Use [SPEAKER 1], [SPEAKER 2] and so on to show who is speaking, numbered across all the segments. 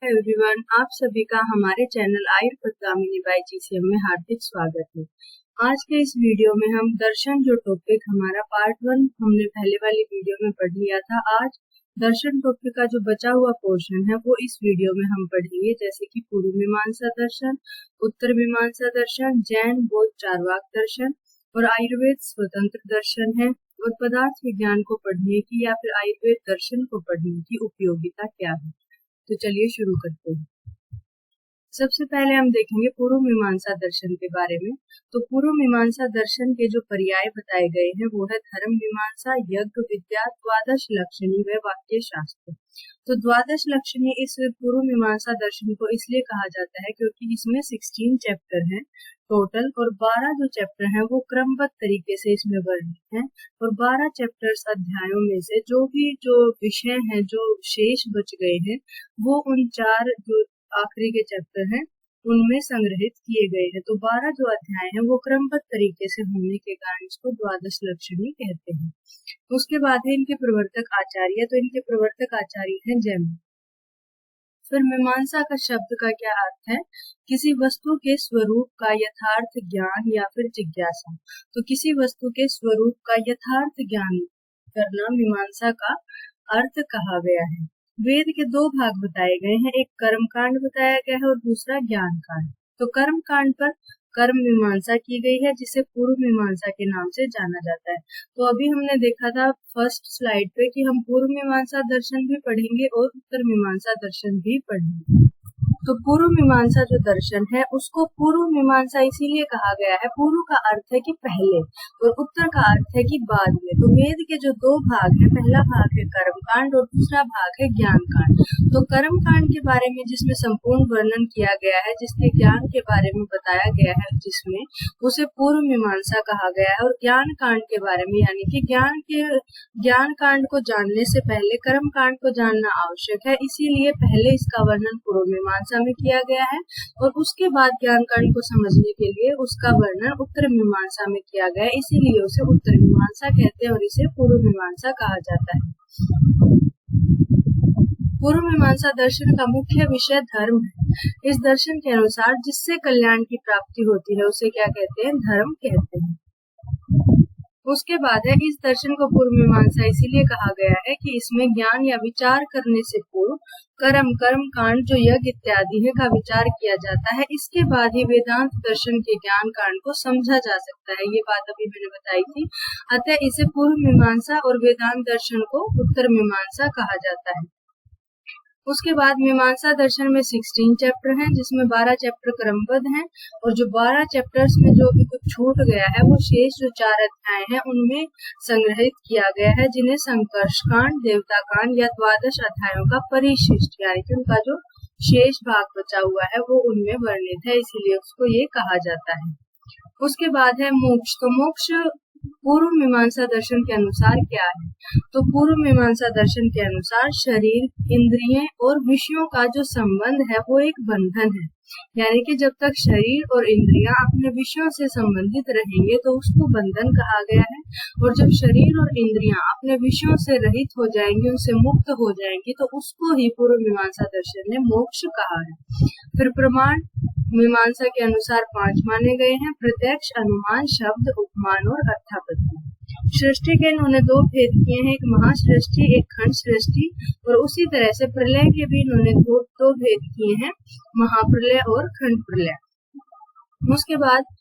[SPEAKER 1] Everyone, आप सभी का हमारे चैनल आयुर्वेदगामिनी बाय जीसीएम में हार्दिक स्वागत है। आज के इस वीडियो में हम दर्शन जो टॉपिक हमारा पार्ट 1 हमने पहले वाली वीडियो में पढ़ लिया था, आज दर्शन टॉपिक का जो बचा हुआ पोर्शन है वो इस वीडियो में हम पढ़ेंगे, जैसे कि पूर्व मीमांसा दर्शन, उत्तर मीमांसा दर्शन, जैन बौद्ध चार्वाक दर्शन और आयुर्वेद स्वतंत्र दर्शन है। और पदार्थ विज्ञान को पढ़ने की या फिर आयुर्वेद दर्शन को पढ़ने की उपयोगिता क्या है। तो चलिए शुरू करते हैं। सबसे पहले हम देखेंगे पूर्व मीमांसा दर्शन के बारे में। तो पूर्व मीमांसा दर्शन के जो पर्याय बताए गए हैं वो है धर्म मीमांसा, यज्ञ विद्या, द्वादश लक्षणी व वाक्य शास्त्र। तो द्वादश लक्षणी इस पूर्व मीमांसा दर्शन को इसलिए कहा जाता है क्योंकि इसमें 16 चैप्टर हैं टोटल, और 12 जो चैप्टर हैं वो क्रमबद्ध तरीके से इसमें वर्णित हैं। और 12 चैप्टर्स अध्यायों में से जो विषय हैं जो शेष बच गए हैं वो उन 4 जो आखिरी के चैप्टर हैं उनमें संग्रहित किए गए हैं। तो 12 जो अध्याय हैं वो क्रमबद्ध तरीके से होने के कारण इसको द्वादश लक्षणी कहते हैं। उसके बाद है इनके प्रवर्तक आचार्य। तो इनके प्रवर्तक आचार्य हैं जैन। फिर मीमांसा का शब्द का क्या अर्थ है? किसी वस्तु के स्वरूप का यथार्थ ज्ञान या फिर जिज्ञासा। तो किसी वस्तु के स्वरूप का यथार्थ ज्ञान करना मीमांसा का अर्थ कहा गया है। वेद के 2 भाग बताए गए हैं, एक कर्म कांड बताया गया है और दूसरा ज्ञान कांड। तो कर्म कांड पर कर्म मीमांसा की गई है जिसे पूर्व मीमांसा के नाम से जाना जाता है। तो अभी हमने देखा था फर्स्ट स्लाइड पे कि हम पूर्व मीमांसा दर्शन भी पढ़ेंगे और उत्तर मीमांसा दर्शन भी पढ़ेंगे। तो पूर्व मीमांसा जो दर्शन है उसको पूर्व मीमांसा इसीलिए कहा गया है, पूर्व का अर्थ है कि पहले और उत्तर का अर्थ है कि बाद में। तो वेद के जो 2 भाग है, पहला भाग है कर्म कांड और दूसरा भाग है ज्ञान कांड। तो कर्म कांड के बारे में जिसमें संपूर्ण वर्णन किया गया है, जिसके ज्ञान के बारे में बताया गया है, जिसमें उसे पूर्व मीमांसा कहा गया है। और ज्ञान कांड के बारे में यानी कि ज्ञान कांड को जानने से पहले कर्म कांड को जानना आवश्यक है, इसीलिए पहले इसका वर्णन पूर्व मीमांसा में किया गया है और उसके बाद ज्ञान कांड को समझने के लिए उसका वर्णन उत्तर मीमांसा में किया गया है, इसीलिए उसे उत्तर मीमांसा कहते हैं और इसे पूर्व मीमांसा कहा जाता है। पूर्व मीमांसा दर्शन का मुख्य विषय धर्म है। इस दर्शन के अनुसार जिससे कल्याण की प्राप्ति होती है उसे क्या कहते हैं? धर्म कहते हैं। उसके बाद है इस दर्शन को पूर्व मीमांसा इसीलिए कहा गया है कि इसमें ज्ञान या विचार करने से पूर्व कर्म कांड जो यज्ञ इत्यादि है का विचार किया जाता है। इसके बाद ही वेदांत दर्शन के ज्ञान कांड को समझा जा सकता है। ये बात अभी मैंने बताई थी। अतः इसे पूर्व मीमांसा और वेदांत दर्शन को उत्तर मीमांसा कहा जाता है। उसके बाद मीमांसा दर्शन में 16 चैप्टर हैं जिसमें 12 चैप्टर क्रमबद्ध हैं और जो 12 चैप्टर्स में जो भी कुछ छूट गया है वो शेष जो 4 अध्याय हैं उनमें संग्रहित किया गया है, जिन्हें संकर्ष कांड, देवता कांड या द्वादश अध्यायों का परिशिष्ट यानी कि उनका जो शेष भाग बचा हुआ है वो उनमें वर्णित है, इसीलिए उसको ये कहा जाता है। उसके बाद है मोक्ष। तो मोक्ष पूर्व मीमांसा दर्शन के अनुसार क्या है? तो पूर्व मीमांसा दर्शन के अनुसार शरीर, इंद्रियों और विषयों का जो संबंध है वो एक बंधन है, यानी कि जब तक शरीर और इंद्रियां अपने विषयों से संबंधित रहेंगे तो उसको बंधन कहा गया है। और जब शरीर और इंद्रियां अपने विषयों से रहित हो जाएंगी, उनसे मुक्त हो जाएंगी, तो उसको ही पूर्व मीमांसा दर्शन ने मोक्ष कहा है। फिर प्रमाण मीमांसा के अनुसार 5 माने गए हैं: प्रत्यक्ष, अनुमान, शब्द, उपमान और अर्थापत्ति। सृष्टि के इन्होंने 2 भेद किए हैं, एक महासृष्टि, एक खंड सृष्टि। और उसी तरह से प्रलय के भी इन्होंने 2 भेद किए हैं, महाप्रलय और खंड प्रलय। उसके बाद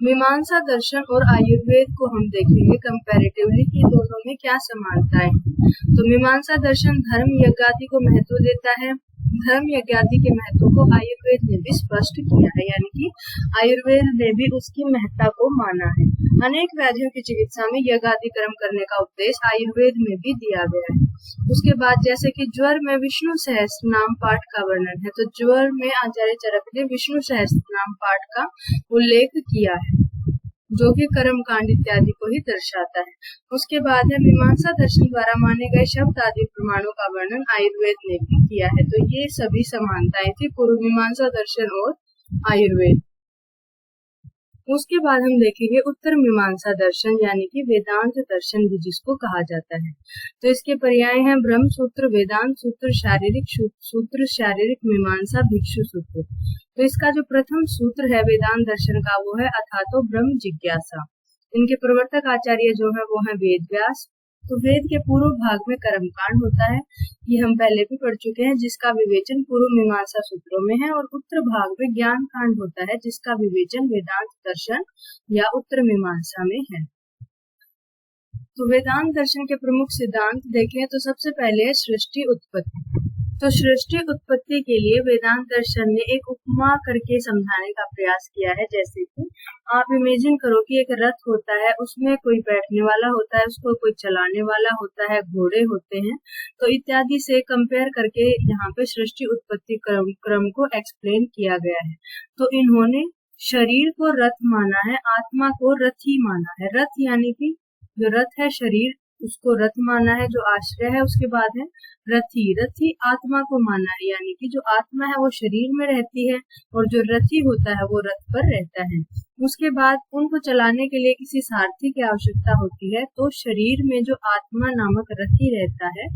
[SPEAKER 1] मीमांसा दर्शन और आयुर्वेद को हम देखेंगे कंपैरेटिवली कि दोनों में क्या समानताएं हैं। तो मीमांसा दर्शन धर्म यज्ञादि को महत्व देता है। धर्म यज्ञादि के महत्व को आयुर्वेद ने भी स्पष्ट किया है, यानी कि आयुर्वेद ने भी उसकी महत्ता को माना है। अनेक व्याधियों की चिकित्सा में यज्ञादि कर्म करने का उपदेश आयुर्वेद में भी दिया गया है। उसके बाद जैसे कि ज्वर में विष्णु सहस्त्र नाम पाठ का वर्णन है, तो ज्वर में आचार्य चरक ने विष्णु सहस्त्र नाम पाठ का उल्लेख किया है, जो कि कर्म कांड इत्यादि को ही दर्शाता है। उसके बाद है मीमांसा दर्शन द्वारा माने गए शब्द आदि प्रमाणों का वर्णन आयुर्वेद ने भी किया है। तो ये सभी समानताएं थी पूर्व मीमांसा दर्शन और आयुर्वेद। उसके बाद हम देखेंगे उत्तर मीमांसा दर्शन यानी कि वेदांत दर्शन भी जिसको कहा जाता है। तो इसके पर्याय हैं ब्रह्म सूत्र, वेदांत सूत्र, शारीरिक सूत्र, शारीरिक मीमांसा, भिक्षु सूत्र। तो इसका जो प्रथम सूत्र है वेदांत दर्शन का वो है अथातो ब्रह्म जिज्ञासा। इनके प्रवर्तक आचार्य जो है वो है वेद व्यास। तो वेद के पूर्व भाग में कर्मकांड होता है, ये हम पहले भी पढ़ चुके हैं, जिसका विवेचन पूर्व मीमांसा सूत्रों में है। और उत्तर भाग में ज्ञान कांड होता है, जिसका विवेचन वेदांत दर्शन या उत्तर मीमांसा में है। तो वेदांत दर्शन के प्रमुख सिद्धांत देखें तो सबसे पहले है सृष्टि उत्पत्ति। तो सृष्टि उत्पत्ति के लिए वेदांत दर्शन ने एक उपमा करके समझाने का प्रयास किया है। जैसे कि आप इमेजिन करो कि एक रथ होता है, उसमें कोई बैठने वाला होता है, उसको कोई चलाने वाला होता है, घोड़े होते हैं, तो इत्यादि से कंपेयर करके यहाँ पे सृष्टि उत्पत्ति क्रम को एक्सप्लेन किया गया है। तो इन्होंने शरीर को रथ माना है, आत्मा को रथी माना है। रथ यानी कि जो रथ है शरीर उसको रथ माना है, जो आश्रय है। उसके बाद है रथी, रथी आत्मा को माना है, यानी कि जो आत्मा है वो शरीर में रहती है और जो रथी होता है वो रथ पर रहता है। उसके बाद उनको चलाने के लिए किसी सारथी की आवश्यकता होती है। तो शरीर में जो आत्मा नामक रथी रहता है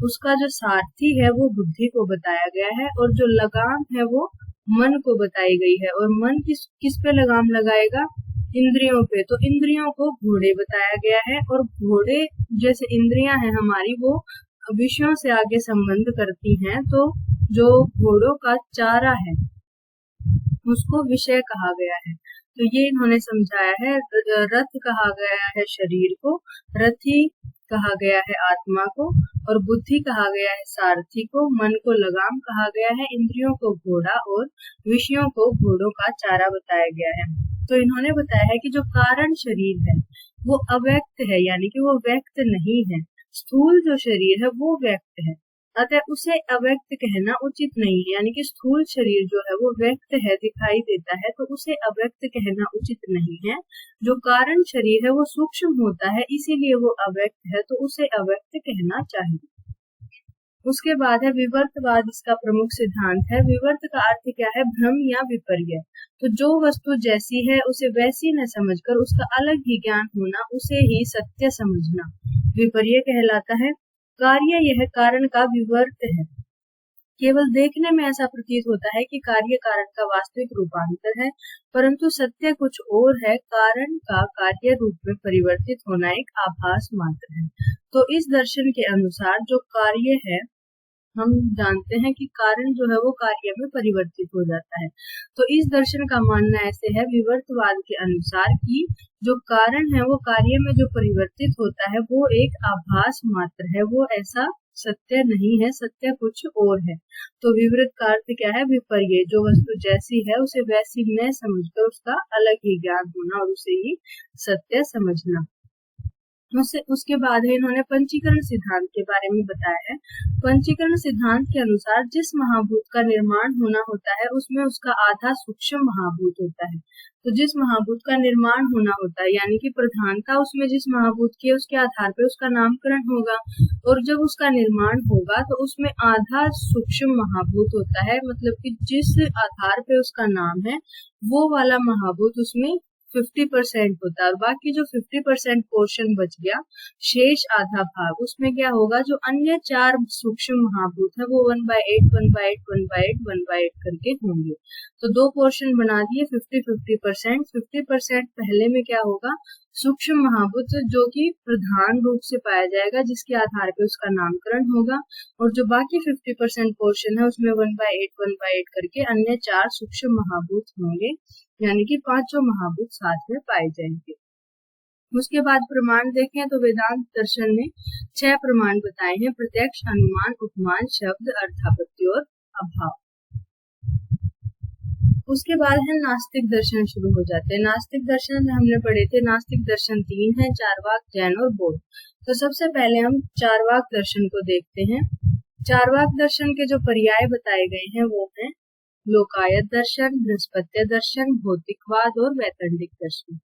[SPEAKER 1] उसका जो सारथी है वो बुद्धि को बताया गया है, और जो लगाम है वो मन को बताई गई है। और मन किस पे लगाम लगाएगा? इंद्रियों पे। तो इंद्रियों को घोड़े बताया गया है, और घोड़े जैसे इंद्रियां हैं हमारी वो विषयों से आगे संबंध करती हैं। तो जो घोड़ों का चारा है उसको विषय कहा गया है। तो ये इन्होंने समझाया है। रथ कहा गया है शरीर को, रथी कहा गया है आत्मा को, और बुद्धि कहा गया है सारथी को, मन को लगाम कहा गया है, इंद्रियों को घोड़ा और विषयों को घोड़ों का चारा बताया गया है। तो इन्होंने बताया है कि जो कारण शरीर है वो अव्यक्त है, यानी कि वो व्यक्त नहीं है। स्थूल जो शरीर है वो व्यक्त है, अतः उसे अव्यक्त कहना उचित नहीं है। यानी कि स्थूल शरीर जो है वो व्यक्त है, दिखाई देता है, तो उसे अव्यक्त कहना उचित नहीं है। जो कारण शरीर है वो सूक्ष्म होता है, इसीलिए वो अव्यक्त है, तो उसे अव्यक्त कहना चाहिए। उसके बाद है विवर्तवाद, इसका प्रमुख सिद्धांत है। विवर्त का अर्थ क्या है? भ्रम या विपर्य। तो जो वस्तु जैसी है उसे वैसी न समझकर उसका अलग ही ज्ञान होना, उसे ही सत्य समझना विपर्य कहलाता है। कार्य यह कारण का विवर्त है। केवल देखने में ऐसा प्रतीत होता है कि कार्य कारण का वास्तविक रूपांतर है, परंतु सत्य कुछ और है। कारण का कार्य रूप में परिवर्तित होना एक आभास मात्र है। तो इस दर्शन के अनुसार जो कार्य है, हम जानते हैं कि कारण जो है वो कार्य में परिवर्तित हो जाता है। तो इस दर्शन का मानना ऐसे है विवर्तवाद के अनुसार कि जो कारण है वो कार्य में जो परिवर्तित होता है वो एक आभास मात्र है, वो ऐसा सत्य नहीं है, सत्य कुछ और है। तो विवृत का अर्थ क्या है? विपर्य। जो वस्तु जैसी है उसे वैसी न समझकर उसका अलग ही ज्ञान होना और उसे ही सत्य समझना। उसके बाद है इन्होंने पंचीकरण सिद्धांत के बारे में बताया है। पंचीकरण सिद्धांत के अनुसार जिस महाभूत का निर्माण होना होता है उसमें उसका आधा सूक्ष्म महाभूत होता है। तो जिस महाभूत का निर्माण होना होता है यानी कि प्रधानता उसमें जिस महाभूत की है उसके आधार पर उसका नामकरण होगा, और जब उसका निर्माण होगा तो उसमें आधा सूक्ष्म महाभूत होता है, मतलब कि जिस आधार पे उसका नाम है वो वाला महाभूत उसमें 50% होता है, और बाकी जो 50% पोर्शन बच गया, शेष आधा भाग, उसमें क्या होगा? जो अन्य 4 सूक्ष्म महाभूत है वो 1/8 1/8 1/8 1/8 करके होंगे। तो 2 पोर्शन बना दिए 50-50%। 50% पहले में क्या होगा? सूक्ष्म महाभूत जो कि प्रधान रूप से पाया जाएगा, जिसके आधार पे उसका नामकरण होगा, और जो बाकी 50% पोर्शन है उसमें 1/8 1/8 करके अन्य 4 सूक्ष्म महाभूत होंगे, यानी कि 5 महाभूत साथ में पाए जाएंगे। उसके बाद प्रमाण देखें तो वेदांत दर्शन ने 6 प्रमाण बताए हैं: प्रत्यक्ष, अनुमान, उपमान, शब्द, अर्थापत्ति और अभाव। उसके बाद है नास्तिक दर्शन शुरू हो जाते हैं। नास्तिक दर्शन में हमने पढ़े थे नास्तिक दर्शन 3 है: चार्वाक, जैन और बौद्ध। तो सबसे पहले हम चार्वाक दर्शन को देखते हैं। चार्वाक दर्शन के जो पर्याय बताए गए हैं वो है लोकायत दर्शन, बृहस्पत्य दर्शन, भौतिकवाद और वैतंडिक दर्शन।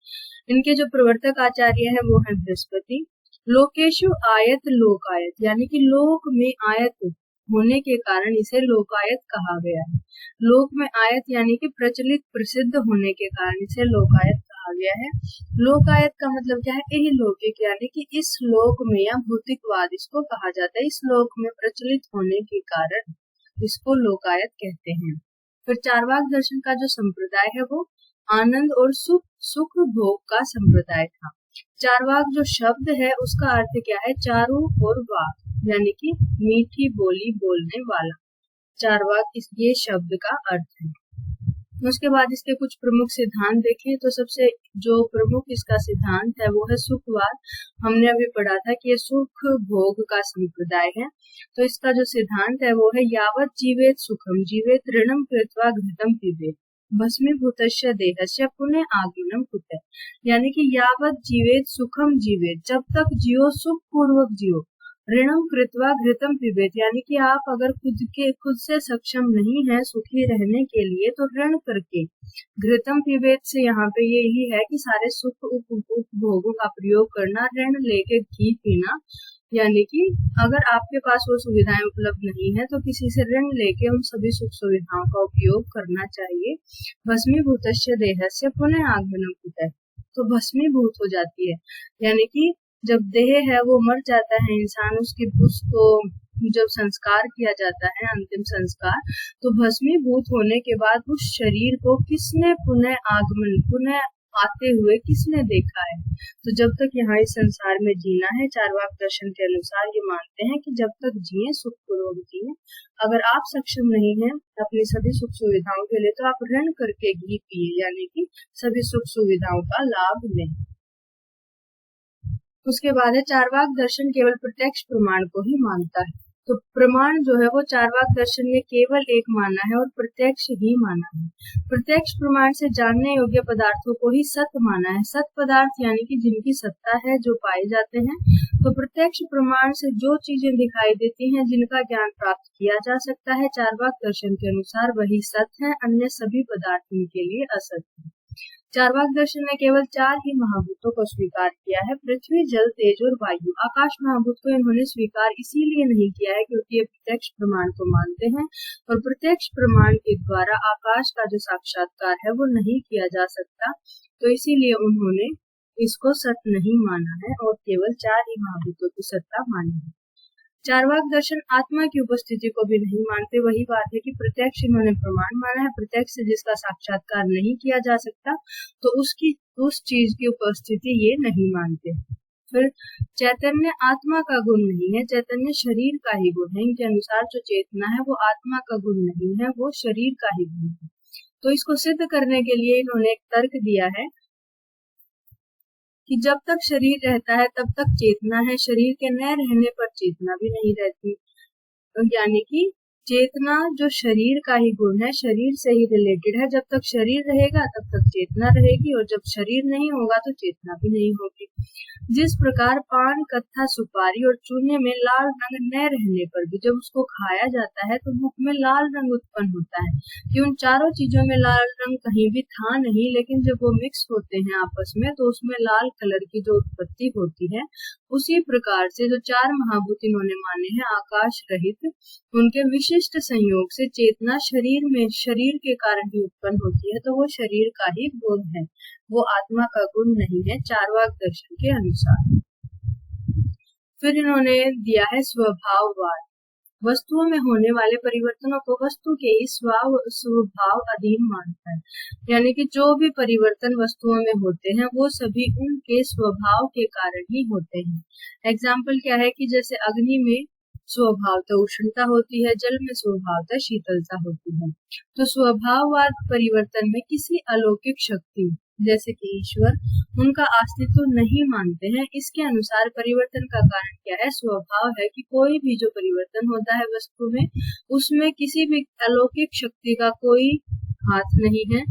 [SPEAKER 1] इनके जो प्रवर्तक आचार्य है वो है बृहस्पति। लोकेशु आयत लोकायत, यानी कि लोक में आयत होने के कारण इसे लोकायत कहा गया है। लोक में आयत यानी कि प्रचलित प्रसिद्ध होने के कारण इसे लोकायत कहा कहा गया है। लोकायत का मतलब क्या है? इहलौकिक, यानी कि इस लोक में, या भौतिकवाद इसको कहा जाता है, इस लोक में प्रचलित होने के कारण इसको लोकायत कहते हैं। फिर चार्वाक दर्शन का जो संप्रदाय है वो आनंद और सुख भोग का संप्रदाय था। चार्वाक जो शब्द है उसका अर्थ क्या है? चारु और वाक, यानी कि मीठी बोली बोलने वाला। चार्वाक ये शब्द का अर्थ है। उसके बाद इसके कुछ प्रमुख सिद्धांत देखें तो सबसे जो प्रमुख इसका सिद्धांत है वो है सुखवाद। हमने अभी पढ़ा था कि ये सुख भोग का संप्रदाय है। तो इसका जो सिद्धांत है वो है यावत जीवेत सुखम जीवेत ऋणम कृत्वा घृतम पिबेत भस्मीभूतस्य देहस्य पुनः आगमनम कुतः, यानी कि यावत जीवेत सुखम जीवेत, जब तक जियो सुख पूर्वक जियो, ऋणम कृत्वा घृतम पिबेत, यानी कि आप अगर खुद से सक्षम नहीं है सुखी रहने के लिए तो ऋण करके, घृतम पिबेत से यहाँ पे यही है कि सारे सुख उपभोगों का प्रयोग करना, ऋण लेके घी पीना, यानी कि अगर आपके पास वो सुविधाएं उपलब्ध नहीं है तो किसी से ऋण लेके उन सभी सुख सुविधाओं का उपयोग करना चाहिए। भस्मीभूतस्य देहस्य पुनः आगमनम कुतः, तो भस्मीभूत हो जाती है, यानी कि जब देह है वो मर जाता है इंसान, उसको जब संस्कार किया जाता है, अंतिम संस्कार, तो भस्मीभूत होने के बाद उस शरीर को किसने पुनः आते हुए किसने देखा है? तो जब तक यहाँ इस संसार में जीना है, चार्वाक दर्शन के अनुसार ये मानते हैं कि जब तक जिए सुखपूर्वक जिए। अगर आप सक्षम नहीं है अपनी सभी सुख सुविधाओं के लिए तो आप ऋण करके घी पिए, यानी कि सभी सुख सुविधाओं का लाभ लें। उसके बाद है चार्वाक दर्शन केवल प्रत्यक्ष प्रमाण को ही मानता है। तो प्रमाण जो है वो चार्वाक दर्शन में केवल एक माना है और प्रत्यक्ष ही माना है। प्रत्यक्ष प्रमाण से जानने योग्य पदार्थों को ही सत्य माना है। सत्य पदार्थ यानी कि जिनकी सत्ता है, जो पाए जाते हैं। तो प्रत्यक्ष प्रमाण से जो चीजें दिखाई देती हैं, जिनका ज्ञान प्राप्त किया जा सकता है, चार्वाक दर्शन के अनुसार वही सत्य है, अन्य सभी पदार्थ इनके लिए असत्य है। चार्वाक दर्शन ने केवल 4 ही महाभूतों को स्वीकार किया है, पृथ्वी, जल, तेज और वायु। आकाश महाभूत को इन्होंने स्वीकार इसीलिए नहीं किया है क्योंकि ये प्रत्यक्ष प्रमाण को मानते हैं और प्रत्यक्ष प्रमाण के द्वारा आकाश का जो साक्षात्कार है वो नहीं किया जा सकता, तो इसीलिए उन्होंने इसको सत्य नहीं माना है और केवल 4 ही महाभूतों की सत्ता मानी है। चार्वाक दर्शन आत्मा की उपस्थिति को भी नहीं मानते। वही बात है कि प्रत्यक्ष इन्होंने प्रमाण माना है, प्रत्यक्ष से जिसका साक्षात्कार नहीं किया जा सकता तो उस चीज की उपस्थिति ये नहीं मानते। फिर चैतन्य आत्मा का गुण नहीं है, चैतन्य शरीर का ही गुण है। इनके अनुसार जो चेतना है वो आत्मा का गुण नहीं है, वो शरीर का ही गुण है। तो इसको सिद्ध करने के लिए इन्होंने एक तर्क दिया है कि जब तक शरीर रहता है तब तक चेतना है, शरीर के न रहने पर चेतना भी नहीं रहती। यानी कि चेतना जो शरीर का ही गुण है, शरीर से ही रिलेटेड है। जब तक शरीर रहेगा तब तक चेतना रहेगी और जब शरीर नहीं होगा तो चेतना भी नहीं होगी। जिस प्रकार पान, कत्था, सुपारी और चूने में लाल रंग न रहने पर भी जब उसको खाया जाता है तो मुख में लाल रंग उत्पन्न होता है कि उन चारों चीजों में लाल रंग कहीं भी था नहीं, लेकिन जब वो मिक्स होते हैं आपस में तो उसमें लाल कलर की जो उत्पत्ति होती है। उसी प्रकार से जो 4 महाभूत इन्होंने माने हैं आकाश रहित, उनके विशिष्ट संयोग से चेतना शरीर के कारण ही उत्पन्न होती है, तो वो शरीर का ही गुण है, वो आत्मा का गुण नहीं है चार्वाक दर्शन के अनुसार। फिर इन्होंने दिया है स्वभाववाद। वस्तुओं में होने वाले परिवर्तनों को वस्तु के ही स्वभाव अधीन मानता है, यानी कि जो भी परिवर्तन वस्तुओं में होते हैं वो सभी उनके स्वभाव के कारण ही होते हैं। एग्जाम्पल क्या है कि जैसे अग्नि में स्वभावतः उष्णता होती है, जल में स्वभावतः शीतलता होती है। तो स्वभाववाद परिवर्तन में किसी अलौकिक शक्ति जैसे कि ईश्वर, उनका अस्तित्व नहीं मानते हैं। इसके अनुसार परिवर्तन का कारण क्या है? स्वभाव है कि कोई भी जो परिवर्तन होता है वस्तु में, उसमें किसी भी अलौकिक शक्ति का कोई हाथ नहीं है।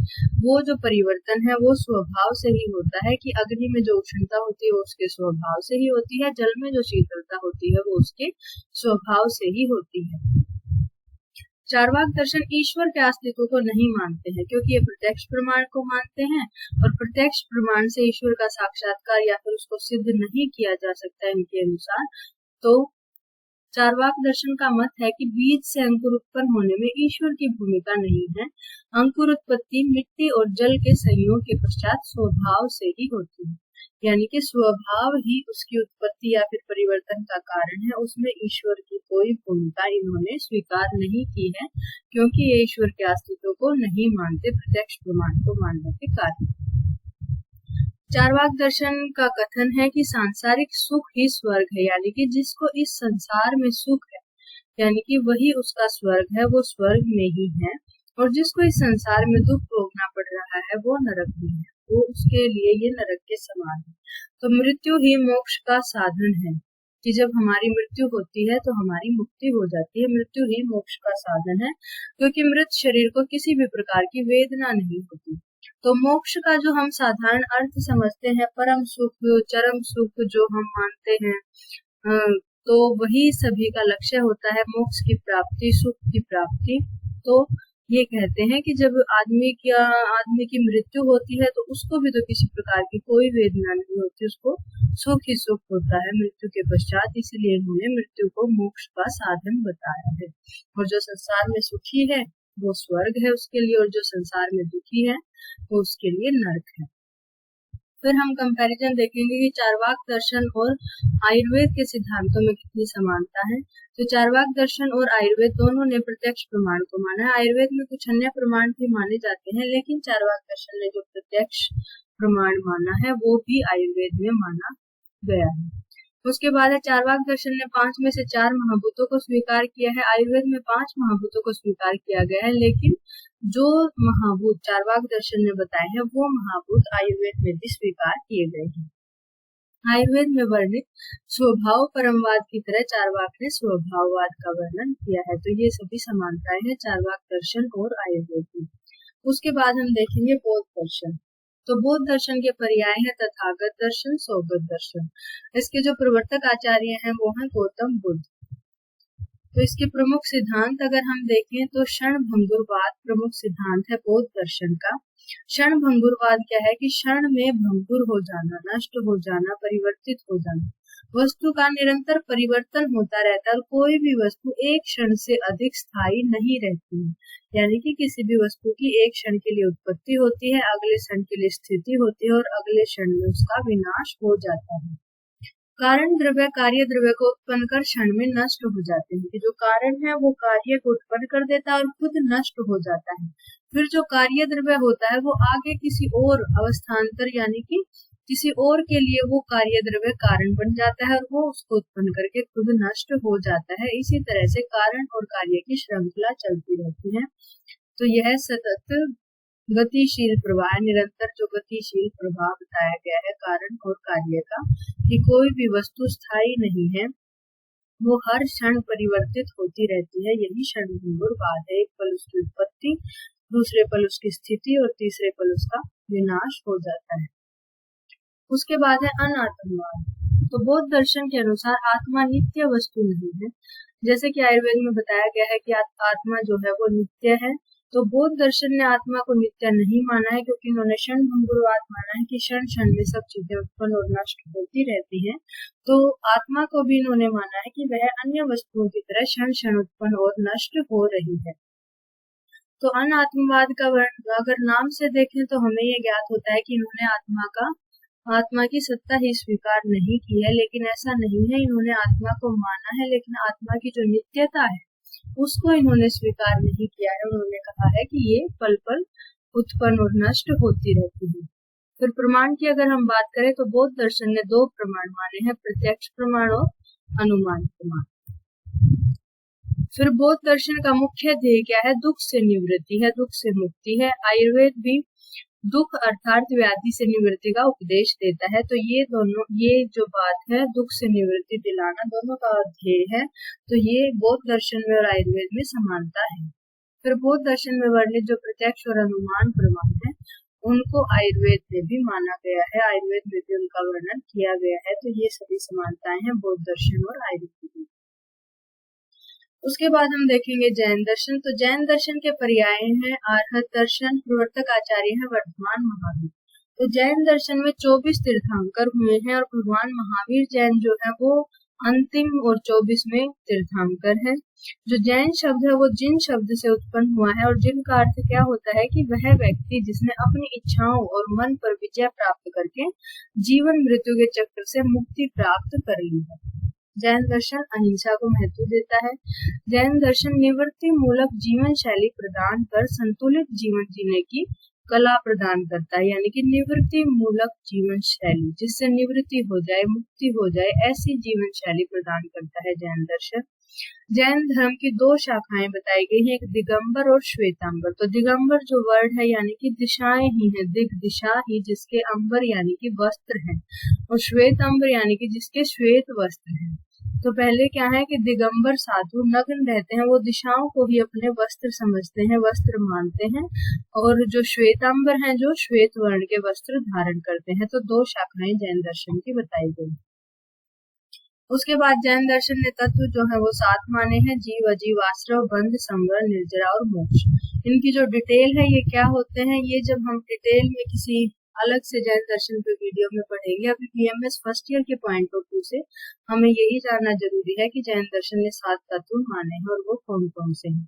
[SPEAKER 1] वो जो परिवर्तन है वो स्वभाव से ही होता है कि अग्नि में जो उष्णता होती है वो उसके स्वभाव से ही होती है, जल में जो शीतलता होती है वो उसके स्वभाव से ही होती है। चार्वाक दर्शन ईश्वर के अस्तित्व को नहीं मानते हैं क्योंकि ये प्रत्यक्ष प्रमाण को मानते हैं और प्रत्यक्ष प्रमाण से ईश्वर का साक्षात्कार या फिर उसको सिद्ध नहीं किया जा सकता है इनके अनुसार। तो चार्वाक दर्शन का मत है कि बीज से अंकुर उत्पन्न होने में ईश्वर की भूमिका नहीं है। अंकुर उत्पत्ति मिट्टी और जल के संयोग के पश्चात स्वभाव से ही होती है, यानी कि स्वभाव ही उसकी उत्पत्ति या फिर परिवर्तन का कारण है। उसमें ईश्वर की कोई भूमिका इन्होंने स्वीकार नहीं की है, क्योंकि ये ईश्वर के अस्तित्व को नहीं मानते, प्रत्यक्ष प्रमाण को मानने के कारण। चार्वाक दर्शन का कथन है कि सांसारिक सुख ही स्वर्ग है, यानी कि जिसको इस संसार में सुख है, यानी कि वही उसका स्वर्ग है, वो स्वर्ग में ही है। और जिसको इस संसार में दुख भोगना पड़ रहा है वो नरक में है, वो उसके लिए ये नरक के समान है। तो मृत्यु ही मोक्ष का साधन है, कि जब हमारी मृत्यु होती है तो हमारी मुक्ति हो जाती है। मृत्यु ही मोक्ष का साधन है, क्योंकि मृत शरीर को किसी भी प्रकार की वेदना नहीं होती। तो मोक्ष का जो हम साधारण अर्थ समझते हैं, परम सुख, चरम सुख जो हम मानते हैं, तो वही सभी का लक्ष्य होता है, मोक्ष की प्राप्ति, सुख की प्राप्ति। तो ये कहते हैं कि जब आदमी की मृत्यु होती है तो उसको भी तो किसी प्रकार की कोई वेदना नहीं होती, उसको सुख ही सुख होता है मृत्यु के पश्चात। इसलिए इन्होंने मृत्यु को मोक्ष का साधन बताया है। और जो संसार में सुखी है वो स्वर्ग है उसके लिए, और जो संसार में दुखी है वो उसके लिए नरक है। फिर हम कंपैरिजन देखेंगे कि चार्वाक दर्शन और आयुर्वेद के सिद्धांतों में कितनी समानता है। तो चार्वाक दर्शन और आयुर्वेद दोनों ने प्रत्यक्ष प्रमाण को माना है। आयुर्वेद में कुछ अन्य प्रमाण भी माने जाते हैं, लेकिन चार्वाक दर्शन ने जो प्रत्यक्ष प्रमाण माना है वो भी आयुर्वेद में माना गया है। उसके बाद है चार्वाक दर्शन ने 5 में से 4 महाभूतों को स्वीकार किया है। आयुर्वेद में 5 महाभूतों को स्वीकार किया गया है, लेकिन जो महाभूत चार्वाक दर्शन ने बताए हैं वो महाभूत आयुर्वेद में भी स्वीकार किए गए हैं। आयुर्वेद में वर्णित स्वभाव परमवाद की तरह चार्वाक ने स्वभाववाद का वर्णन किया है। तो ये सभी समानताएं हैं चार्वाक दर्शन और आयुर्वेद में। उसके बाद हम देखेंगे बौद्ध दर्शन। तो बौद्ध दर्शन के पर्याय है तथागत दर्शन, सौगत दर्शन। इसके जो प्रवर्तक आचार्य हैं वो हैं गौतम बुद्ध। तो इसके प्रमुख सिद्धांत अगर हम देखें तो क्षण भंगुरवाद प्रमुख सिद्धांत है बौद्ध दर्शन का। क्षण भंगुरवाद क्या है कि क्षण में भंगुर हो जाना, नष्ट हो जाना, परिवर्तित हो जाना। वस्तु का निरंतर परिवर्तन होता रहता है और कोई भी वस्तु एक क्षण से अधिक स्थायी नहीं रहती है, यानी कि किसी भी वस्तु की एक क्षण के लिए उत्पत्ति होती है, अगले क्षण के लिए स्थिति होती है और अगले क्षण में उसका विनाश हो जाता है। कारण द्रव्य कार्य द्रव्य को उत्पन्न कर क्षण में नष्ट हो जाते हैं, कि जो कारण है वो कार्य को उत्पन्न कर देता है और खुद नष्ट हो जाता है। फिर जो कार्य द्रव्य होता है वो आगे किसी और अवस्थान्तर यानी कि किसी और के लिए वो कार्य द्रव्य कारण बन जाता है और वो उसको उत्पन्न करके खुद नष्ट हो जाता है। इसी तरह से कारण और कार्य की श्रृंखला चलती रहती है। तो यह सतत गतिशील प्रवाह, निरंतर जो गतिशील प्रवाह बताया गया है कारण और कार्य का, कि कोई भी वस्तु स्थायी नहीं है, वो हर क्षण परिवर्तित होती रहती है। यही क्षण भंगुरवाद है। एक पल उसकी उत्पत्ति, दूसरे पल उसकी स्थिति और तीसरे पल उसका विनाश हो जाता है। उसके बाद है अनात्मवाद। तो बौद्ध दर्शन के अनुसार आत्मा नित्य वस्तु नहीं है, जैसे कि आयुर्वेद में बताया गया है कि आत्मा जो है वो नित्य है। तो बौद्ध दर्शन ने आत्मा को नित्य नहीं माना है, क्योंकि इन्होंने क्षण भंगुरवाद माना है कि क्षण क्षण में सब चीजें उत्पन्न और नष्ट होती रहती हैं। तो आत्मा को भी इन्होंने माना है कि वह अन्य वस्तुओं की तरह क्षण क्षण उत्पन्न और नष्ट हो रही है। तो अनात्मवाद का वर्ण अगर नाम से देखें तो हमें यह ज्ञात होता है कि इन्होंने आत्मा की सत्ता ही स्वीकार नहीं की है, लेकिन ऐसा नहीं है। इन्होंने आत्मा को माना है, लेकिन आत्मा की जो नित्यता है उसको इन्होंने स्वीकार नहीं किया है। उन्होंने कहा है कि ये पल पल उत्पन्न और नष्ट होती रहती है। फिर प्रमाण की अगर हम बात करें तो बौद्ध दर्शन ने 2 प्रमाण माने हैं, प्रत्यक्ष प्रमाण और अनुमान प्रमाण। फिर बौद्ध दर्शन का मुख्य ध्येय क्या है? दुख से निवृत्ति है, दुख से मुक्ति है। आयुर्वेद भी दुख अर्थात व्याधि से निवृत्ति का उपदेश देता है। तो ये जो बात है दुख से निवृत्ति दिलाना, दोनों का ध्येय है। तो ये बौद्ध दर्शन में और आयुर्वेद में समानता है। फिर बौद्ध दर्शन में वर्णित जो प्रत्यक्ष और अनुमान प्रमाण है उनको आयुर्वेद में भी माना गया है, आयुर्वेद में भी उनका वर्णन किया गया है। तो ये सभी समानताएं हैं बौद्ध दर्शन और आयुर्वेद में। उसके बाद हम देखेंगे जैन दर्शन। तो जैन दर्शन के पर्याय हैं आर्हत दर्शन, प्रवर्तक आचार्य है वर्धमान महावीर। तो जैन दर्शन में 24 तीर्थंकर हुए हैं और भगवान महावीर जैन जो है वो अंतिम और 24वें तीर्थंकर है। जो जैन शब्द है वो जिन शब्द से उत्पन्न हुआ है और जिन का अर्थ क्या होता है कि वह व्यक्ति जिसने अपनी इच्छाओं और मन पर विजय प्राप्त करके जीवन मृत्यु के चक्र से मुक्ति प्राप्त कर ली है। जैन दर्शन अहिंसा को महत्व देता है। जैन दर्शन निवृत्ति मूलक जीवन शैली प्रदान कर संतुलित जीवन जीने की कला प्रदान करता है, यानी कि निवृत्ति मूलक जीवन शैली, जिससे निवृत्ति हो जाए, मुक्ति हो जाए, ऐसी जीवन शैली प्रदान करता है जैन दर्शन। जैन धर्म की दो शाखाएं बताई गई हैं, एक दिगंबर और श्वेतांबर। तो दिगंबर जो वर्ड है यानी कि दिशाएं ही है, दिग दिशा ही, जिसके अंबर यानी कि वस्त्र है, और श्वेतांबर यानी कि जिसके श्वेत वस्त्र है। तो पहले क्या है कि दिगंबर साधु नग्न रहते हैं, वो दिशाओं को ही अपने वस्त्र समझते हैं, वस्त्र मानते हैं, और जो श्वेतांबर हैं जो श्वेत वर्ण के वस्त्र धारण करते हैं। तो दो शाखाएं जैन दर्शन की बताई गई। उसके बाद जैन दर्शन ने तत्व जो है वो 7 माने हैं: जीव, अजीव, आश्रव, बंध, संवर, निर्जरा और मोक्ष। इनकी जो डिटेल है ये क्या होते हैं, ये जब हम डिटेल में किसी अलग से जैन दर्शन पे वीडियो में पढ़ेंगे। अभी बीएमएस फर्स्ट ईयर के पॉइंट ऑफ व्यू से हमें यही जानना जरूरी है कि जैन दर्शन ने 7 तत्व माने हैं और वो कौन कौन से हैं।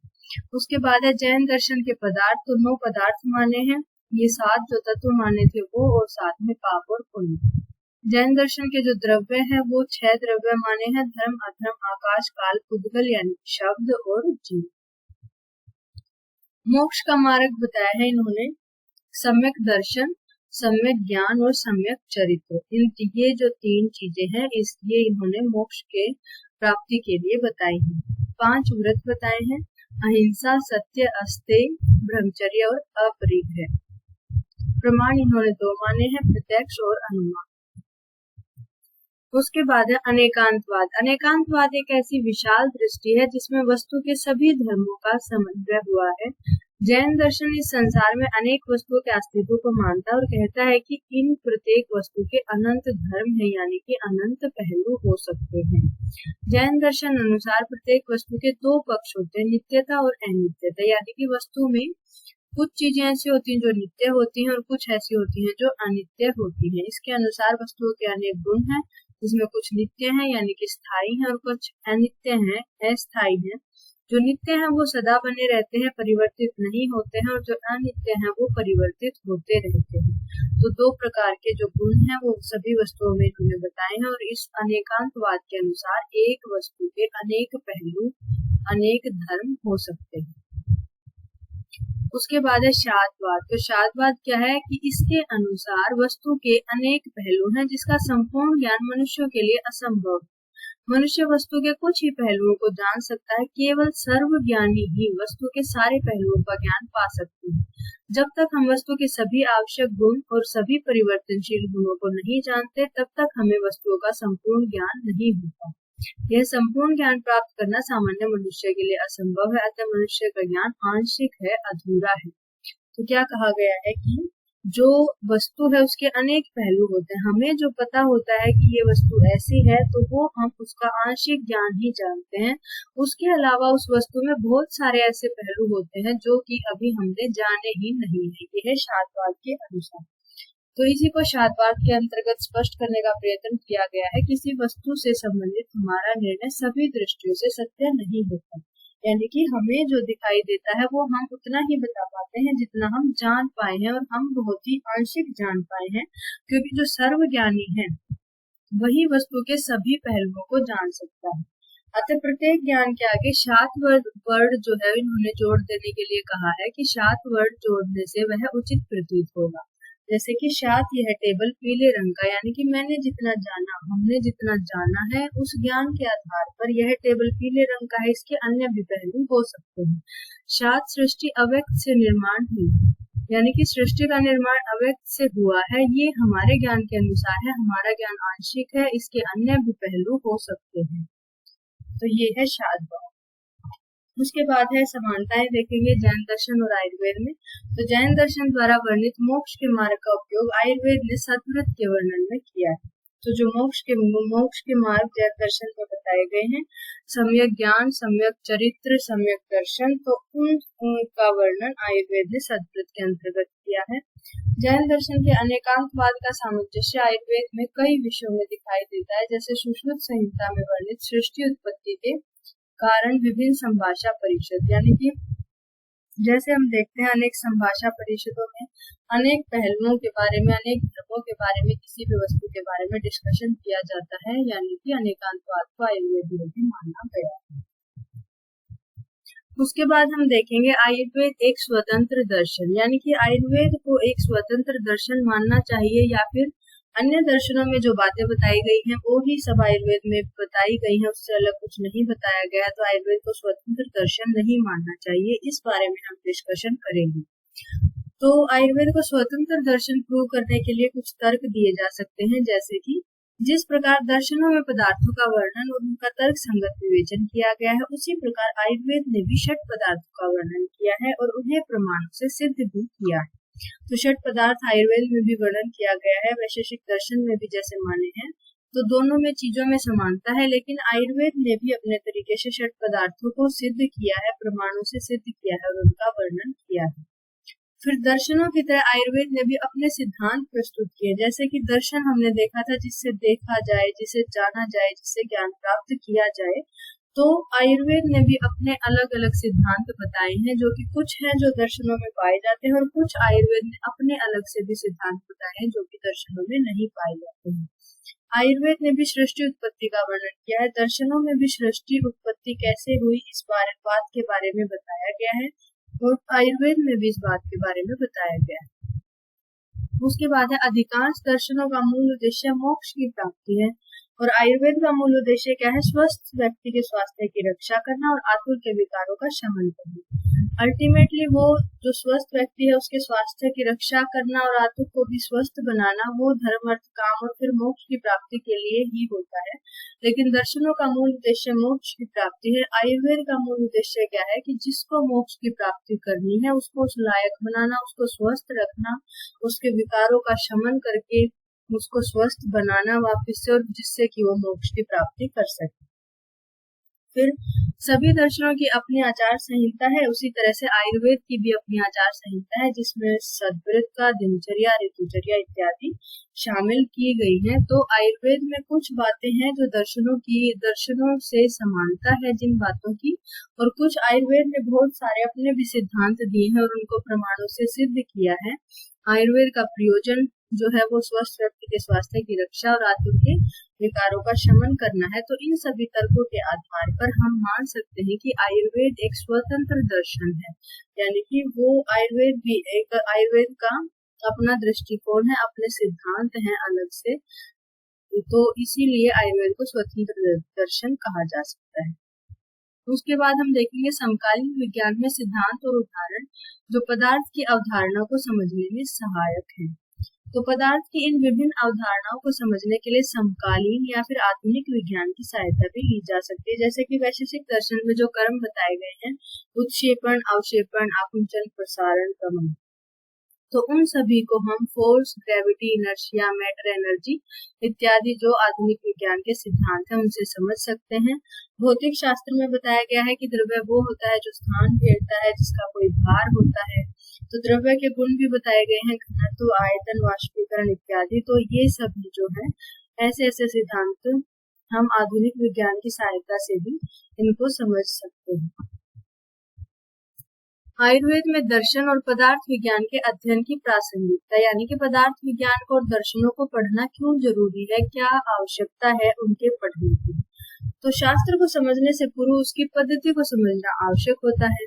[SPEAKER 1] उसके बाद है जैन दर्शन के पदार्थ। तो 9 पदार्थ माने हैं, ये 7 जो तत्व माने थे वो, और साथ में पाप और पुण्य। जैन दर्शन के जो द्रव्य हैं वो 6 द्रव्य माने हैं: धर्म, अधर्म, आकाश, काल, पुद्गल यानी शब्द और जीव। मोक्ष का मार्ग बताया है इन्होंने: सम्यक दर्शन, सम्यक ज्ञान और सम्यक चरित्र। ये जो 3 चीजें हैं ये इन्होंने मोक्ष के प्राप्ति के लिए बताई हैं। 5 व्रत बताए हैं: अहिंसा, सत्य, अस्तेय, ब्रह्मचर्य और अपरिग्रह। प्रमाण इन्होंने 2 माने हैं: प्रत्यक्ष और अनुमान। उसके बाद है अनेकांतवाद। अनेकांतवाद एक ऐसी विशाल दृष्टि है जिसमें वस्तु के सभी धर्मों का समन्वय हुआ है। जैन दर्शन इस संसार में अनेक वस्तुओं के अस्तित्व को मानता है और कहता है कि इन प्रत्येक वस्तु के अनंत धर्म है, यानी कि अनंत पहलू हो सकते हैं। जैन दर्शन अनुसार प्रत्येक वस्तु के 2 पक्ष होते हैं: नित्यता और अनित्यता, यानी कि वस्तु में कुछ चीजें ऐसी होती हैं जो नित्य होती हैं और कुछ ऐसी होती हैं जो अनित्य होती हैं। इसके अनुसार वस्तुओं के अनेक गुण हैं, जिसमें कुछ नित्य हैं यानी कि स्थायी हैं और कुछ अनित्य हैं, अस्थायी हैं। जो नित्य हैं वो सदा बने रहते हैं, परिवर्तित नहीं होते हैं, और जो अनित्य हैं वो परिवर्तित होते रहते हैं। तो 2 प्रकार के जो गुण हैं वो सभी वस्तुओं में इन्होंने बताए हैं। और इस अनेकांतवाद के अनुसार एक वस्तु के अनेक पहलू, अनेक धर्म हो सकते हैं। उसके बाद है शादवाद। तो शादवाद क्या है कि इसके अनुसार वस्तु के अनेक पहलू हैं जिसका संपूर्ण ज्ञान मनुष्यों के लिए असंभव है। मनुष्य वस्तु के कुछ ही पहलुओं को जान सकता है, केवल सर्वज्ञानी ही वस्तु के सारे पहलुओं का ज्ञान पा सकते हैं। जब तक हम वस्तु के सभी आवश्यक गुण और सभी परिवर्तनशील गुणों को नहीं जानते, तब तक हमें वस्तुओं का संपूर्ण ज्ञान नहीं होता। यह संपूर्ण ज्ञान प्राप्त करना सामान्य मनुष्य के लिए असंभव है, अतः मनुष्य का ज्ञान आंशिक है, अधूरा है। तो क्या कहा गया है कि जो वस्तु है उसके अनेक पहलू होते हैं। हमें जो पता होता है कि ये वस्तु ऐसी है तो वो हम उसका आंशिक ज्ञान ही जानते हैं। उसके अलावा उस वस्तु में बहुत सारे ऐसे पहलू होते हैं जो कि अभी हमने जाने ही नहीं है। यह है शादवाद के अनुसार। तो इसी को शादवाद के अंतर्गत स्पष्ट करने का प्रयत्न किया गया है। किसी वस्तु से संबंधित हमारा निर्णय सभी दृष्टियों से सत्य नहीं होता, यानी कि हमें जो दिखाई देता है वो हम उतना ही बता पाते हैं जितना हम जान पाए हैं, और हम बहुत ही आंशिक जान पाए हैं, क्योंकि जो सर्वज्ञानी है वही वस्तु के सभी पहलुओं को जान सकता है। अतः प्रत्येक ज्ञान के आगे शात वर्ड जो है इन्होंने जोड़ देने के लिए कहा है कि शात वर्ड जोड़ने से वह उचित प्रतीत होगा। जैसे कि शात यह टेबल पीले रंग का, यानी कि मैंने जितना जाना, हमने जितना जाना है उस ज्ञान के आधार पर यह टेबल पीले रंग का है, इसके अन्य भी पहलू हो सकते हैं। शात सृष्टि अव्यक्त से निर्माण हुई, यानी कि सृष्टि का निर्माण अव्यक्त से हुआ है। ये हमारे ज्ञान के अनुसार है, हमारा ज्ञान आंशिक है, इसके अन्य भी पहलू हो सकते हैं। तो ये है शादवाद। उसके बाद है समानताएं देखेंगे जैन दर्शन और आयुर्वेद में। तो जैन दर्शन द्वारा वर्णित मोक्ष के मार्ग का उपयोग आयुर्वेद ने सतव्रत के वर्णन में किया है। तो जो मोक्ष के मार्ग जैन दर्शन में बताए गए हैं: सम्यक ज्ञान, सम्यक चरित्र, सम्यक दर्शन, तो उनका वर्णन आयुर्वेद ने सतव्रत के अंतर्गत किया है। जैन दर्शन के अनेकांतवाद का सामंजस्य आयुर्वेद में कई विषयों में दिखाई देता है, जैसे सुश्रुत संहिता में वर्णित सृष्टि उत्पत्ति के कारण विभिन्न संभाषा परिषद, यानी कि जैसे हम देखते हैं अनेक संभाषा परिषदों में अनेक पहलुओं के बारे में, अनेक द्रव्यों के बारे में, किसी भी वस्तु के बारे में डिस्कशन किया जाता है, यानी कि अनेकांतवाद को आयुर्वेद में भी माना गया है। उसके बाद हम देखेंगे आयुर्वेद एक स्वतंत्र दर्शन, यानी कि आयुर्वेद को एक स्वतंत्र दर्शन मानना चाहिए या फिर अन्य दर्शनों में जो बातें बताई गई हैं वो ही सब आयुर्वेद में बताई गई हैं, उससे अलग कुछ नहीं बताया गया, तो आयुर्वेद को स्वतंत्र दर्शन नहीं मानना चाहिए। इस बारे में हम डिस्कशन करेंगे। तो आयुर्वेद को स्वतंत्र दर्शन प्रूव करने के लिए कुछ तर्क दिए जा सकते हैं, जैसे कि जिस प्रकार दर्शनों में पदार्थों का वर्णन और उनका तर्क संगत विवेचन किया गया है, उसी प्रकार आयुर्वेद ने भी षट पदार्थों का वर्णन किया है और उन्हें प्रमाणों से सिद्ध भी किया है। तो षट पदार्थ आयुर्वेद में भी वर्णन किया गया है, वैशेषिक दर्शन में भी जैसे माने हैं, तो दोनों में चीजों में समानता है, लेकिन आयुर्वेद ने भी अपने तरीके से षट पदार्थों को सिद्ध किया है, प्रमाणों से सिद्ध किया है और उनका वर्णन किया है। फिर दर्शनों की तरह आयुर्वेद ने भी अपने सिद्धांत प्रस्तुत किए, जैसे कि दर्शन हमने देखा था जिससे देखा जाए, जिसे जाना जाए, जिससे ज्ञान प्राप्त किया जाए, तो आयुर्वेद ने भी अपने अलग अलग सिद्धांत बताए हैं, जो कि कुछ हैं जो दर्शनों में पाए जाते हैं और कुछ आयुर्वेद ने अपने अलग से भी सिद्धांत बताए हैं जो कि दर्शनों में नहीं पाए जाते हैं। आयुर्वेद ने भी सृष्टि उत्पत्ति का वर्णन किया है, दर्शनों में भी सृष्टि उत्पत्ति कैसे हुई इस बात के बारे में बताया गया है और आयुर्वेद में भी इस बात के बारे में बताया गया है। उसके बाद है अधिकांश दर्शनों का मूल उद्देश्य मोक्ष की प्राप्ति है और आयुर्वेद का मूल उद्देश्य क्या है? स्वस्थ व्यक्ति के स्वास्थ्य की रक्षा करना और आतुर के विकारों का शमन करना। अल्टीमेटली वो जो स्वस्थ व्यक्ति है उसके स्वास्थ्य की रक्षा करना और आतुर को भी स्वस्थ बनाना, वो धर्म, अर्थ, काम और फिर मोक्ष की प्राप्ति के लिए ही होता है। लेकिन दर्शनों का मूल उद्देश्य मोक्ष की प्राप्ति है। आयुर्वेद का मूल उद्देश्य क्या है कि जिसको मोक्ष की प्राप्ति करनी है उसको उस लायक बनाना, उसको स्वस्थ रखना, उसके विकारों का शमन करके उसको स्वस्थ बनाना वापस से, और जिससे कि वो मोक्ष की प्राप्ति कर सके। फिर सभी दर्शनों की अपनी आचार संहिता है, उसी तरह से आयुर्वेद की भी अपनी आचार संहिता है, जिसमें सद्वृत का, दिनचर्या, ऋतुचर्या इत्यादि शामिल की गई है। तो आयुर्वेद में कुछ बातें हैं जो दर्शनों से समानता है जिन बातों की, और कुछ आयुर्वेद ने बहुत सारे अपने भी सिद्धांत दिए हैं और उनको प्रमाणों से सिद्ध किया है। आयुर्वेद का प्रयोजन जो है वो स्वस्थ व्यक्ति के स्वास्थ्य की रक्षा और आतुर के विकारों का शमन करना है। तो इन सभी तर्कों के आधार पर हम मान सकते हैं कि आयुर्वेद एक स्वतंत्र दर्शन है, यानी कि वो आयुर्वेद का अपना दृष्टिकोण है, अपने सिद्धांत हैं अलग से, तो इसीलिए आयुर्वेद को स्वतंत्र दर्शन कहा जा सकता है। उसके बाद हम देखेंगे समकालीन विज्ञान में सिद्धांत और उदाहरण जो पदार्थ की अवधारणा को समझने में सहायक है। तो पदार्थ की इन विभिन्न अवधारणाओं को समझने के लिए समकालीन या फिर आधुनिक विज्ञान की सहायता भी ली जा सकती है, जैसे कि वैशेषिक दर्शन में जो कर्म बताए गए हैं, उत्क्षेपण, अवक्षेपण, आकुंचन, प्रसारण, गमन, तो उन सभी को हम force, gravity, inertia, matter, energy इत्यादि जो आधुनिक विज्ञान के सिद्धांत हैं उनसे समझ सकते हैं। भौतिक शास्त्र में बताया गया है कि द्रव्य वो होता है जो स्थान घेरता है, जिसका कोई भार होता है। तो द्रव्य के गुण भी बताए गए हैं, घनत्व, आयतन, वाष्पीकरण इत्यादि। तो ये सभी जो है ऐसे ऐसे सिद्धांत हम आधुनिक विज्ञान की सहायता से भी इनको समझ सकते हैं। आयुर्वेद में दर्शन और पदार्थ विज्ञान के अध्ययन की प्रासंगिकता, यानी कि पदार्थ विज्ञान को और दर्शनों को पढ़ना क्यों जरूरी है, क्या आवश्यकता है उनके पढ़ने की। तो शास्त्र को समझने से पूर्व उसकी पद्धति को समझना आवश्यक होता है।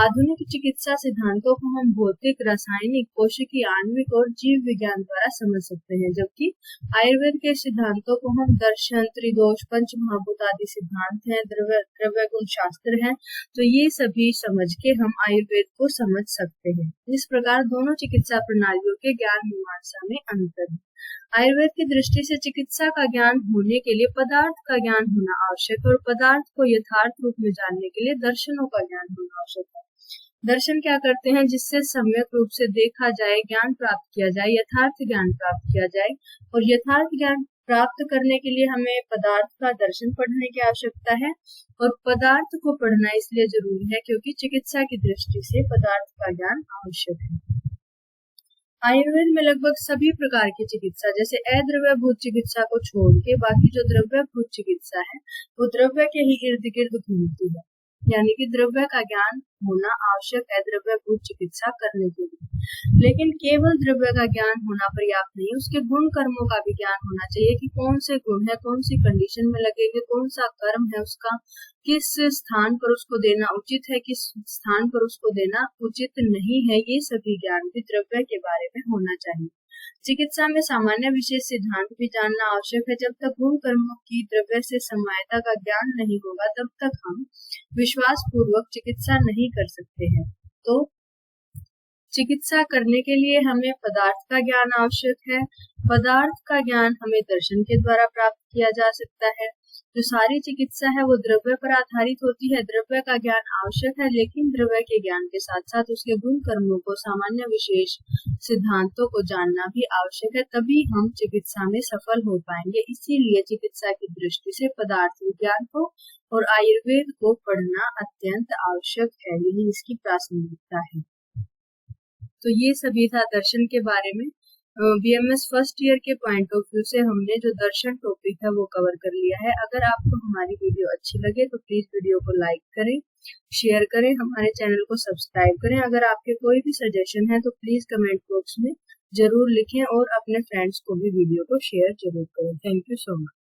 [SPEAKER 1] आधुनिक चिकित्सा सिद्धांतों को हम भौतिक, रासायनिक, कोशिकीय, आणविक और जीव विज्ञान द्वारा समझ सकते हैं, जबकि आयुर्वेद के सिद्धांतों को हम दर्शन, त्रिदोष, पंच महाभूत आदि सिद्धांत हैं, द्रव्य गुण शास्त्र हैं, तो ये सभी समझ के हम आयुर्वेद को समझ सकते हैं। इस प्रकार दोनों चिकित्सा प्रणालियों के ज्ञान मीमांसा में अंतर है। आयुर्वेद की दृष्टि से चिकित्सा का ज्ञान होने के लिए पदार्थ का ज्ञान होना आवश्यक है और पदार्थ को यथार्थ रूप में जानने के लिए दर्शनों का ज्ञान होना आवश्यक है। दर्शन क्या करते हैं? जिससे सम्यक रूप से देखा जाए, ज्ञान प्राप्त किया जाए, यथार्थ ज्ञान प्राप्त किया जाए, और यथार्थ ज्ञान प्राप्त करने के लिए हमें पदार्थ का दर्शन पढ़ने की आवश्यकता है। और पदार्थ को पढ़ना इसलिए जरूरी है क्योंकि चिकित्सा की दृष्टि से पदार्थ का ज्ञान आवश्यक है। आयुर्वेद में लगभग सभी प्रकार की चिकित्सा जैसे अद्रव्यभूत चिकित्सा को छोड़ के बाकी जो द्रव्यभूत चिकित्सा है वो द्रव्य के ही इर्द गिर्द घूमती है, यानी कि द्रव्य का ज्ञान होना आवश्यक है द्रव्यभूत चिकित्सा करने के लिए। लेकिन केवल द्रव्य का ज्ञान होना पर्याप्त नहीं, उसके गुण कर्मों का भी ज्ञान होना चाहिए कि कौन से गुण है, कौन सी कंडीशन में लगेंगे, कौन सा कर्म है उसका, किस स्थान पर उसको देना उचित है, किस स्थान पर उसको देना उचित नहीं है, ये सभी ज्ञान भी द्रव्य के बारे में होना चाहिए। चिकित्सा में सामान्य विशेष सिद्धांत भी जानना आवश्यक है। जब तक गुण कर्मों की द्रव्य से समवायता का ज्ञान नहीं होगा तब तक हम विश्वास पूर्वक चिकित्सा नहीं कर सकते हैं। तो चिकित्सा करने के लिए हमें पदार्थ का ज्ञान आवश्यक है। पदार्थ का ज्ञान हमें दर्शन के द्वारा प्राप्त किया जा सकता है। जो सारी चिकित्सा है वो द्रव्य पर आधारित होती है। द्रव्य का ज्ञान आवश्यक है, लेकिन द्रव्य के ज्ञान के साथ साथ उसके गुण कर्मों को, सामान्य विशेष सिद्धांतों को जानना भी आवश्यक है, तभी हम चिकित्सा में सफल हो पाएंगे। इसीलिए चिकित्सा की दृष्टि से पदार्थ विज्ञान को और आयुर्वेद को पढ़ना अत्यंत आवश्यक है, यही इसकी प्रासंगिकता है। तो ये सभी था दर्शन के बारे में। बीएमएस फर्स्ट ईयर के पॉइंट ऑफ व्यू से हमने जो दर्शन टॉपिक है वो कवर कर लिया है। अगर आपको हमारी वीडियो अच्छी लगे तो प्लीज वीडियो को लाइक करें, शेयर करें, हमारे चैनल को सब्सक्राइब करें। अगर आपके कोई भी सजेशन है तो प्लीज कमेंट बॉक्स में जरूर लिखें और अपने फ्रेंड्स को भी वीडियो को शेयर जरूर करें। Thank you so much.